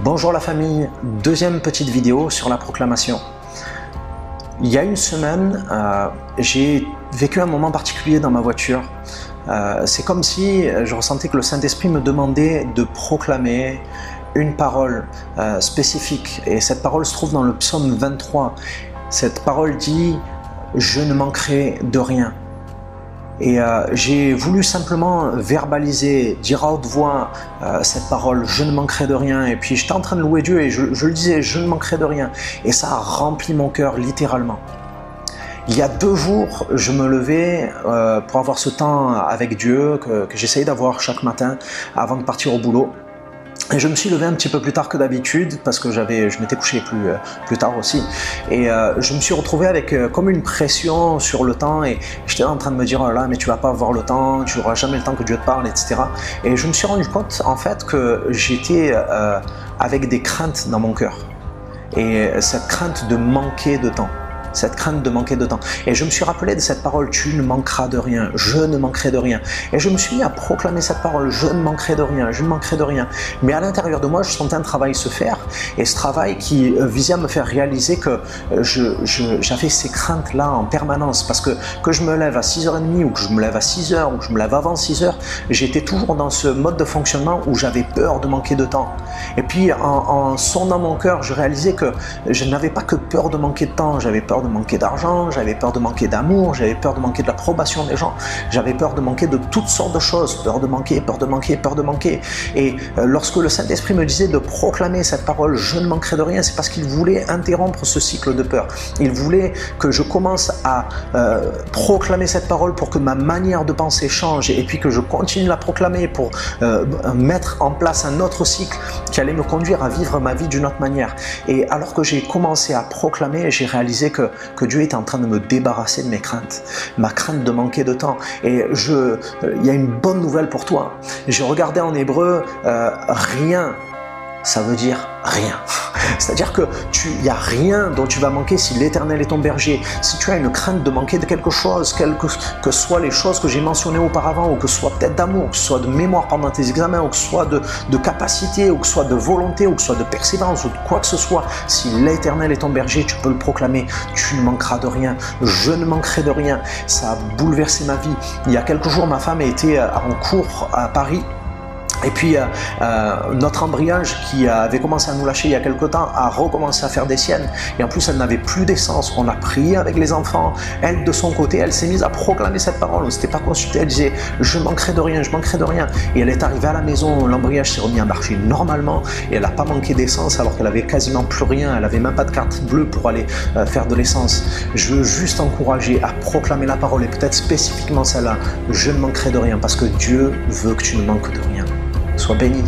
Bonjour la famille, deuxième petite vidéo sur la proclamation. Il y a une semaine, j'ai vécu un moment particulier dans ma voiture. C'est comme si je ressentais que le Saint-Esprit me demandait de proclamer une parole spécifique. Et cette parole se trouve dans le psaume 23. Cette parole dit « Je ne manquerai de rien ». Et j'ai voulu simplement verbaliser, dire à haute voix cette parole, je ne manquerai de rien. Et puis j'étais en train de louer Dieu et je le disais, je ne manquerai de rien. Et ça a rempli mon cœur littéralement. Il y a 2 jours, je me levais pour avoir ce temps avec Dieu que j'essayais d'avoir chaque matin avant de partir au boulot. Et je me suis levé un petit peu plus tard que d'habitude parce que je m'étais couché plus tard aussi. Et je me suis retrouvé avec comme une pression sur le temps et j'étais en train de me dire « Oh là, mais tu vas pas avoir le temps, tu n'auras jamais le temps que Dieu te parle, etc. » Et je me suis rendu compte en fait que j'étais avec des craintes dans mon cœur. Et cette crainte de manquer de temps. Cette crainte de manquer de temps. Et je me suis rappelé de cette parole, tu ne manqueras de rien, je ne manquerai de rien. Et je me suis mis à proclamer cette parole, je ne manquerai de rien, je ne manquerai de rien. Mais à l'intérieur de moi, je sentais un travail se faire. Et ce travail qui visait à me faire réaliser que j'avais ces craintes-là en permanence. Parce que je me lève à 6h30 ou que je me lève à 6h ou que je me lève avant 6h, j'étais toujours dans ce mode de fonctionnement où j'avais peur de manquer de temps. Et puis en sondant mon cœur, je réalisais que je n'avais pas que peur de manquer de temps, j'avais peur de manquer d'argent, j'avais peur de manquer d'amour, j'avais peur de manquer de l'approbation des gens, j'avais peur de manquer de toutes sortes de choses, peur de manquer, peur de manquer, peur de manquer. Et lorsque le Saint-Esprit me disait de proclamer cette parole, je ne manquerai de rien, c'est parce qu'il voulait interrompre ce cycle de peur. Il voulait que je commence à proclamer cette parole pour que ma manière de penser change et puis que je continue à la proclamer pour mettre en place un autre cycle qui allait me conduire à vivre ma vie d'une autre manière. Et alors que j'ai commencé à proclamer, j'ai réalisé que Dieu était en train de me débarrasser de mes craintes, ma crainte de manquer de temps. Et il y a une bonne nouvelle pour toi. J'ai regardé en hébreu, rien, ça veut dire rien. C'est-à-dire que il n'y a rien dont tu vas manquer si l'Éternel est ton berger. Si tu as une crainte de manquer de quelque chose, quelles que soient les choses que j'ai mentionnées auparavant, ou que ce soit peut-être d'amour, que ce soit de mémoire pendant tes examens, ou que ce soit de capacité, ou que ce soit de volonté, ou que ce soit de persévérance, ou de quoi que ce soit, si l'Éternel est ton berger, tu peux le proclamer, tu ne manqueras de rien, je ne manquerai de rien. Ça a bouleversé ma vie. Il y a quelques jours, ma femme était en cours à Paris. Et puis notre embrayage qui avait commencé à nous lâcher il y a quelque temps a recommencé à faire des siennes. Et en plus elle n'avait plus d'essence. On a prié avec les enfants. Elle de son côté, elle s'est mise à proclamer cette parole. On ne s'était pas consulté. Elle disait je manquerai de rien, je manquerai de rien. Et elle est arrivée à la maison, l'embrayage s'est remis à marcher normalement. Et elle n'a pas manqué d'essence alors qu'elle avait quasiment plus rien. Elle n'avait même pas de carte bleue pour aller faire de l'essence. Je veux juste encourager à proclamer la parole et peut-être spécifiquement celle-là. Je ne manquerai de rien parce que Dieu veut que tu ne manques de rien. Sois béni.